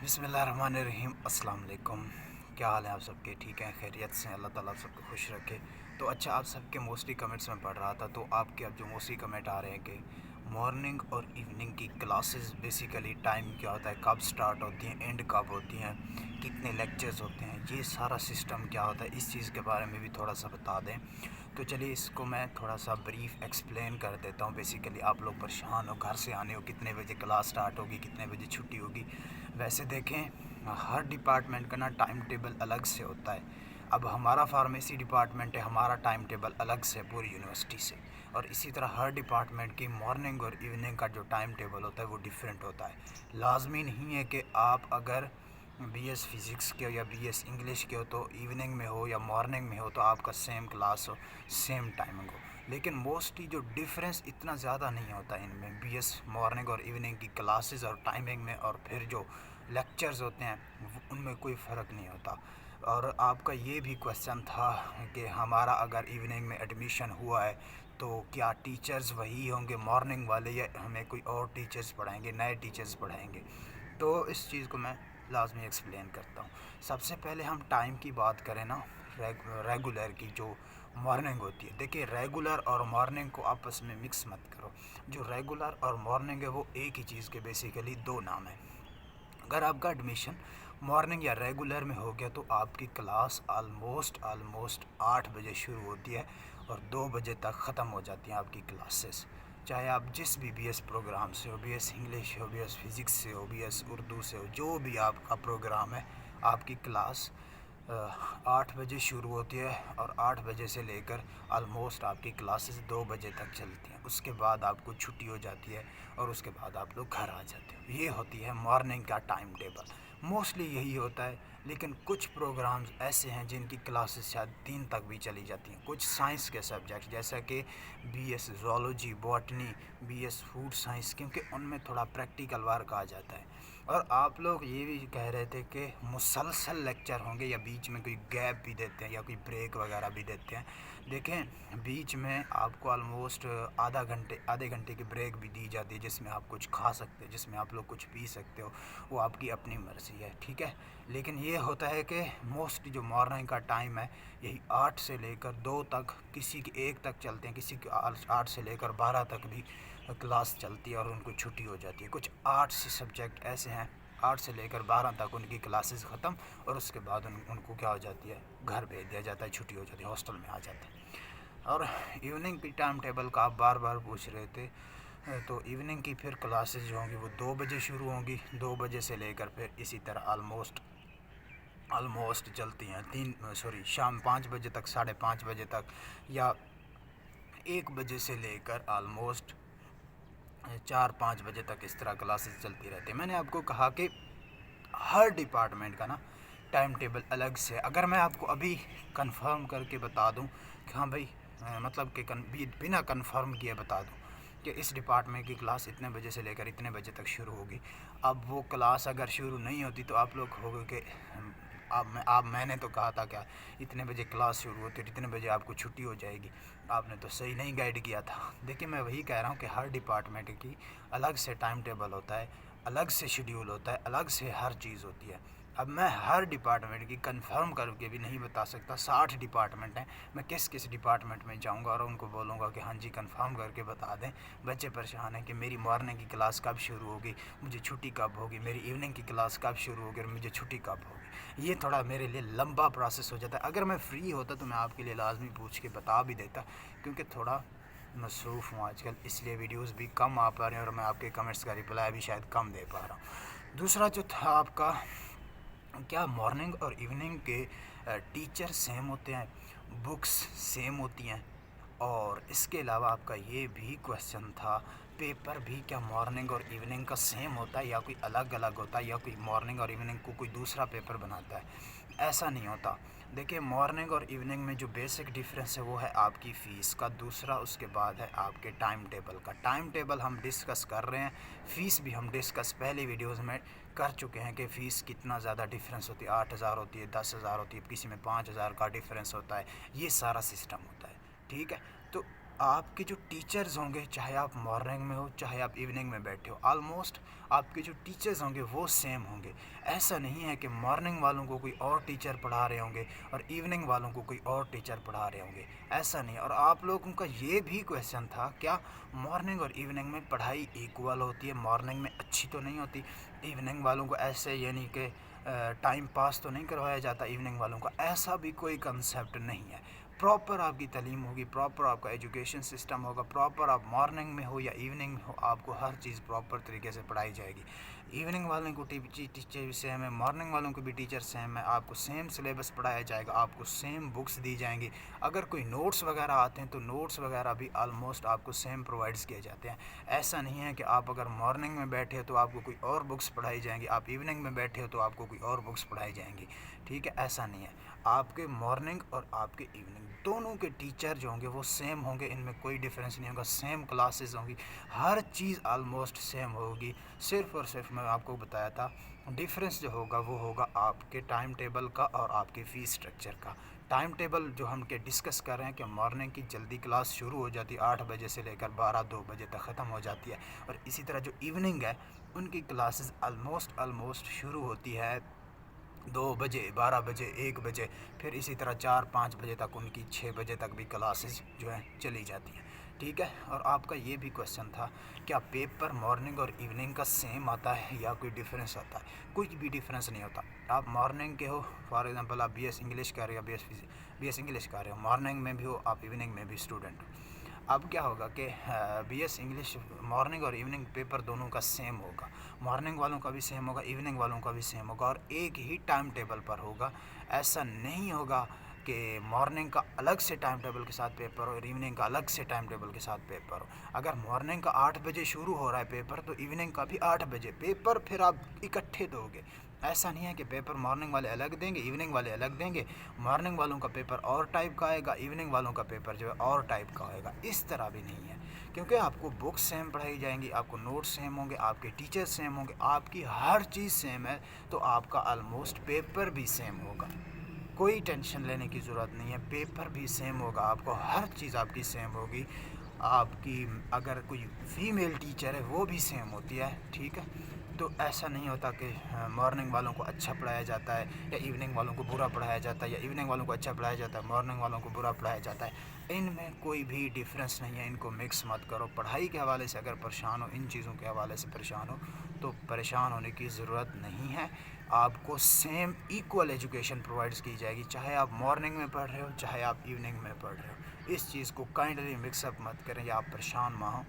बिस्मिल्लाहिर्रहमानिर्रहीम। अस्सलाम वालेकुम। क्या हाल है आप सबके? ठीक हैं, खैरियत से? अल्लाह ताला सबको खुश रखे। तो अच्छा, आप सबके मोस्टली कमेंट्स में पढ़ रहा था, तो आपके अब जो मोस्टली कमेंट आ रहे हैं कि मॉर्निंग और इवनिंग की क्लासेस बेसिकली टाइम क्या होता है, कब स्टार्ट होती हैं, एंड कब होती हैं, कितने लेक्चर्स होते हैं, ये सारा सिस्टम क्या होता है, इस चीज़ के बारे में भी थोड़ा सा बता दें। तो चलिए इसको मैं थोड़ा सा ब्रीफ एक्सप्लेन कर देता हूँ। बेसिकली आप लोग परेशान हो, घर से आने हो, कितने बजे क्लास स्टार्ट होगी, कितने बजे छुट्टी होगी। वैसे देखें, हर डिपार्टमेंट का ना टाइम टेबल अलग से होता है। अब हमारा फार्मेसी डिपार्टमेंट है, हमारा टाइम टेबल अलग से है पूरी यूनिवर्सिटी से। और इसी तरह हर डिपार्टमेंट की मॉर्निंग और इवनिंग का जो टाइम टेबल होता है वो डिफरेंट होता है। लाजमी नहीं है कि आप अगर बीएस फिज़िक्स के हो या बीएस इंग्लिश के हो तो इवनिंग में हो या मॉर्निंग में हो तो आपका सेम क्लास हो, सेम टाइमिंग हो। लेकिन मोस्टली जो डिफरेंस इतना ज़्यादा नहीं होता इनमें, बीएस मॉर्निंग और इवनिंग की क्लासेस और टाइमिंग में, और फिर जो लेक्चर्स होते हैं उनमें कोई फ़र्क नहीं होता। और आपका ये भी क्वेश्चन था कि हमारा अगर इवनिंग में एडमिशन हुआ है तो क्या टीचर्स वही होंगे मॉर्निंग वाले, या हमें कोई और टीचर्स पढ़ाएंगे, नए टीचर्स पढ़ाएंगे। तो इस चीज़ को मैं लाजमी एक्सप्लेन करता हूँ। सबसे पहले हम टाइम की बात करें ना, रेगुलर की जो मॉर्निंग होती है। देखिए, रेगुलर और मॉर्निंग को आपस में मिक्स मत करो। जो रेगुलर और मॉर्निंग है वो एक ही चीज़ के बेसिकली दो नाम हैं। अगर आपका एडमिशन मॉर्निंग या रेगुलर में हो गया तो आपकी क्लास आलमोस्ट 8 बजे शुरू होती है और 2 बजे तक ख़त्म हो जाती हैं आपकी क्लासेस। चाहे आप जिस भी बीएस प्रोग्राम से हो, बीएस इंग्लिश हो, बीएस फिज़िक्स से हो, बीएस उर्दू से हो, जो भी आपका प्रोग्राम है, आपकी क्लास 8 बजे शुरू होती है और 8 बजे से लेकर आलमोस्ट आपकी क्लासेस 2 बजे तक चलती हैं। उसके बाद आपको छुट्टी हो जाती है और उसके बाद आप लोग घर आ जाते हो। ये होती है मॉर्निंग का टाइम टेबल, मोस्टली यही होता है। लेकिन कुछ प्रोग्राम्स ऐसे हैं जिनकी क्लासेस शायद 3 तक भी चली जाती हैं। कुछ साइंस के सब्जेक्ट जैसा कि BS zoology, botany, BS food science, क्योंकि उनमें थोड़ा प्रैक्टिकल वर्क आ जाता है। और आप लोग ये भी कह रहे थे कि मुसलसल लेक्चर होंगे या बीच में कोई गैप भी देते हैं या कोई ब्रेक वगैरह भी देते हैं। देखें, बीच में आपको आलमोस्ट आधे घंटे की ब्रेक भी दी जाती है, जिसमें आप कुछ खा सकते हो, जिसमें आप लोग कुछ पी सकते हो। वो आपकी अपनी मर्ज़ी है, ठीक है। लेकिन ये होता है कि मोस्टली जो मॉर्निंग का टाइम है यही 8 से लेकर 2 तक, किसी की 1 तक चलते हैं, किसी की 8 से लेकर 12 तक भी क्लास चलती है और उनको छुट्टी हो जाती है। कुछ 8 से सब्जेक्ट ऐसे हैं, 8 से लेकर 12 तक उनकी क्लासेस ख़त्म और उसके बाद उनको क्या हो जाती है, घर भेज दिया जाता है, छुट्टी हो जाती है, हॉस्टल में आ जाते हैं। और इवनिंग की टाइम टेबल का आप बार बार पूछ रहे थे, तो इवनिंग की फिर क्लासेस जो होंगी वो 2 बजे शुरू होंगी। 2 बजे से लेकर फिर इसी तरह आलमोस्ट चलती हैं शाम 5 बजे तक, 5:30 बजे तक, या 1 बजे से लेकर आलमोस्ट 4-5 बजे तक इस तरह क्लासेस चलती रहती है। मैंने आपको कहा कि हर डिपार्टमेंट का ना टाइम टेबल अलग से है। अगर मैं आपको अभी कंफर्म करके बता दूं कि हाँ भाई, मतलब कि बिना कंफर्म किए बता दूं कि इस डिपार्टमेंट की क्लास इतने बजे से लेकर इतने बजे तक शुरू होगी, अब वो क्लास अगर शुरू नहीं होती तो आप लोग होगे कि मैंने तो कहा था क्या इतने बजे क्लास शुरू होती है, इतने बजे आपको छुट्टी हो जाएगी, आपने तो सही नहीं गाइड किया था। देखिए, मैं वही कह रहा हूँ कि हर डिपार्टमेंट की अलग से टाइम टेबल होता है, अलग से शेड्यूल होता है, अलग से हर चीज़ होती है। अब मैं हर डिपार्टमेंट की कंफर्म करके भी नहीं बता सकता। 60 डिपार्टमेंट हैं, मैं किस किस डिपार्टमेंट में जाऊंगा और उनको बोलूँगा कि हाँ जी कंफर्म करके बता दें। बच्चे परेशान हैं कि मेरी मॉर्निंग की क्लास कब शुरू होगी, मुझे छुट्टी कब होगी, मेरी इवनिंग की क्लास कब शुरू होगी और मुझे छुट्टी कब होगी। ये थोड़ा मेरे लिए लंबा प्रोसेस हो जाता है। अगर मैं फ्री होता तो मैं आपके लिए लाजमी पूछ के बता भी देता, क्योंकि थोड़ा मसरूफ़ हूँ आजकल, इसलिए वीडियोस भी कम आ पा रहे हैं और मैं आपके कमेंट्स का रिप्लाई भी शायद कम दे पा रहा हूँ। दूसरा जो था आपका, क्या मॉर्निंग और इवनिंग के टीचर सेम होते हैं, बुक्स सेम होती हैं? और इसके अलावा आपका ये भी क्वेश्चन था, पेपर भी क्या मॉर्निंग और इवनिंग का सेम होता है या कोई अलग अलग होता है, या कोई मॉर्निंग और इवनिंग को कोई दूसरा पेपर बनाता है? ऐसा नहीं होता। देखिए, मॉर्निंग और इवनिंग में जो बेसिक डिफरेंस है वो है आपकी फ़ीस का। दूसरा उसके बाद है आपके टाइम टेबल का। टाइम टेबल हम डिस्कस कर रहे हैं, फ़ीस भी हम डिस्कस पहले वीडियोज़ में कर चुके हैं कि फ़ीस कितना ज़्यादा डिफरेंस होती है। 8,000 होती है, 10,000 होती है, किसी में 5,000 का डिफरेंस होता है। ये सारा सिस्टम होता है, ठीक है। तो آپ کے جو ٹیچرز ہوں گے، چاہے آپ مارننگ میں ہو چاہے آپ ایوننگ میں بیٹھے ہو، آلموسٹ آپ کے جو ٹیچرز ہوں گے وہ سیم ہوں گے۔ ایسا نہیں ہے کہ مارننگ والوں کو کوئی اور ٹیچر پڑھا رہے ہوں گے اور ایوننگ والوں کو کوئی اور ٹیچر پڑھا رہے ہوں گے، ایسا نہیں۔ اور آپ لوگوں کا یہ بھی کویشچن تھا کیا مارننگ اور ایوننگ میں پڑھائی ایکول ہوتی ہے؟ مارننگ میں اچھی تو نہیں ہوتی؟ ایوننگ والوں کو ایسے یعنی کہ ٹائم پاس تو نہیں کروایا جاتا ایوننگ والوں کا؟ ایسا بھی کوئی کنسیپٹ نہیں ہے۔ پراپر آپ کی تعلیم ہوگی، پراپر آپ کا ایجوکیشن سسٹم ہوگا، پراپر آپ مارننگ میں ہو یا ایوننگ میں ہو، آپ کو ہر چیز پراپر طریقے سے پڑھائی جائے گی۔ ایوننگ والوں کو ٹیچر بھی سیم ہے، مارننگ والوں کو بھی ٹیچر سیم ہے، آپ کو سیم سلیبس پڑھایا جائے گا، آپ کو سیم بکس دی جائیں گی۔ اگر کوئی نوٹس وغیرہ آتے ہیں تو نوٹس وغیرہ بھی آلموسٹ آپ کو سیم پرووائڈس کیے جاتے ہیں۔ ایسا نہیں ہے کہ آپ اگر مارننگ میں بیٹھے ہو تو آپ کو کوئی اور بکس پڑھائی جائیں گی، آپ ایوننگ میں بیٹھے ہو تو آپ کو کوئی اور بکس پڑھائی جائیں گی، ٹھیک ہے؟ ایسا نہیں ہے۔ آپ کے مارننگ اور آپ کے ایوننگ دونوں کے ٹیچر جو ہوں گے وہ سیم ہوں گے، ان میں کوئی ڈفرینس نہیں ہوگا، سیم کلاسز ہوں گی، ہر چیز آلموسٹ سیم ہوگی۔ صرف اور صرف میں آپ کو بتایا تھا ڈفرینس جو ہوگا وہ ہوگا آپ کے ٹائم ٹیبل کا اور آپ کے فیس اسٹرکچر کا۔ ٹائم ٹیبل جو ہم کے ڈسکس کر رہے ہیں کہ مارننگ کی جلدی کلاس شروع ہو جاتی ہے 8 بجے سے لے کر 2 بجے تک ختم ہو جاتی ہے، اور اسی طرح جو ایوننگ ہے ان کی کلاسز آلموسٹ شروع ہوتی ہے 2 بجے، 12 بجے، 1 بجے، پھر اسی طرح 4-5 بجے تک ان کی 6 بجے تک بھی کلاسز جو ہیں چلی جاتی ہیں، ٹھیک ہے؟ اور آپ کا یہ بھی کویشچن تھا کیا پیپر مارننگ اور ایوننگ کا سیم آتا ہے یا کوئی ڈفرینس آتا ہے؟ کچھ بھی ڈفرینس نہیں ہوتا۔ آپ مارننگ کے ہو، فار ایگزامپل آپ بی ایس انگلش کر رہے ہو، بی ایس انگلش کر رہے ہو، مارننگ میں بھی ہو، آپ ایوننگ میں بھی اسٹوڈنٹ ہو، اب کیا ہوگا کہ بی ایس انگلش مارننگ اور ایوننگ پیپر دونوں کا سیم ہوگا، مارننگ والوں کا بھی سیم ہوگا، ایوننگ والوں کا بھی سیم ہوگا، اور ایک ہی ٹائم ٹیبل پر ہوگا۔ ایسا نہیں ہوگا کہ مارننگ کا الگ سے ٹائم ٹیبل کے ساتھ پیپر ہو اور ایوننگ کا الگ سے ٹائم ٹیبل کے ساتھ پیپر ہو۔ اگر مارننگ کا 8 بجے شروع ہو رہا ہے پیپر تو ایوننگ کا بھی 8 بجے پیپر، پھر آپ اکٹھے دو گے۔ ایسا نہیں ہے کہ پیپر مارننگ والے الگ دیں گے، ایوننگ والے الگ دیں گے، مارننگ والوں کا پیپر اور ٹائپ کا آئے گا، ایوننگ والوں کا پیپر جو ہے اور ٹائپ کا آئے گا، اس طرح بھی نہیں ہے، کیونکہ آپ کو بکس سیم پڑھائی جائیں گی، آپ کو نوٹس سیم ہوں گے، آپ کے ٹیچر سیم ہوں گے، آپ کی ہر چیز سیم ہے، تو آپ کا آلموسٹ پیپر بھی سیم ہوگا۔ کوئی ٹینشن لینے کی ضرورت نہیں ہے، پیپر بھی سیم ہوگا، آپ کو ہر چیز آپ کی سیم ہوگی۔ آپ کی اگر کوئی فیمیل ٹیچر ہے وہ بھی سیم ہوتی ہے، ٹھیک ہے؟ تو ایسا نہیں ہوتا کہ مارننگ والوں کو اچھا پڑھایا جاتا ہے یا ایوننگ والوں کو برا پڑھایا جاتا ہے، یا ایوننگ والوں کو اچھا پڑھایا جاتا ہے مارننگ والوں کو برا پڑھایا جاتا ہے۔ ان میں کوئی بھی ڈفرینس نہیں ہے، ان کو مکس مت کرو۔ پڑھائی کے حوالے سے اگر پریشان ہو، ان چیزوں کے حوالے سے پریشان ہو تو پریشان ہونے کی ضرورت نہیں ہے۔ آپ کو سیم ایکول ایجوکیشن پرووائڈ کی جائے گی، چاہے آپ مارننگ میں پڑھ رہے ہو چاہے آپ ایوننگ میں پڑھ رہے ہو۔ اس چیز کو کائنڈلی مکس اپ مت کریں یا آپ پریشان نہ ہوں۔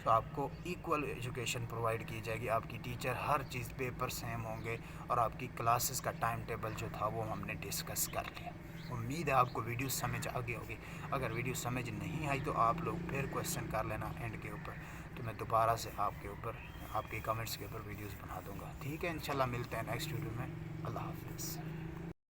تو آپ کو ایکول ایجوکیشن پرووائڈ کی جائے گی، آپ کی ٹیچر ہر چیز پیپر سیم ہوں گے، اور آپ کی کلاسز کا ٹائم ٹیبل جو تھا وہ ہم نے ڈسکس کر لیا۔ امید ہے آپ کو ویڈیو سمجھ آ گئی ہوگی۔ اگر ویڈیو سمجھ نہیں آئی تو آپ لوگ پھر کویشچن کر لینا اینڈ کے اوپر، تو میں دوبارہ سے آپ کے اوپر آپ کے کمنٹس کے اوپر ویڈیوز بنا دوں گا، ٹھیک ہے؟ انشاءاللہ ملتے ہیں نیکسٹ ویڈیو میں۔ اللہ حافظ۔